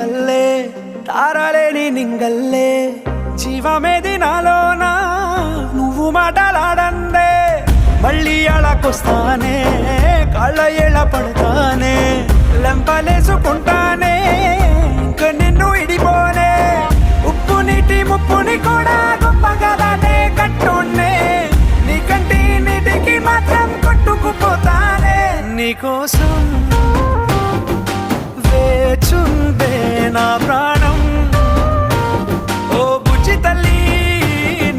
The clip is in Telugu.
కల్లే తారలేని నింగల్లే జీవమేది నాలోనా నువ్వు మాటలాడందే మళ్ళీ అళకొస్తానే కాళ్ళ ఏళ్ళ పడతానే లెంపలేసుకుంటానే ఇంక నిన్ను ఇడిపోనే ఉప్పు నీటి ముప్పుని కూడా గొప్పగా దాటే కట్టున్నే నీ కంటి నీటికి మాత్రం కొట్టుకుపోతానే నీకోసం వేచుందే నా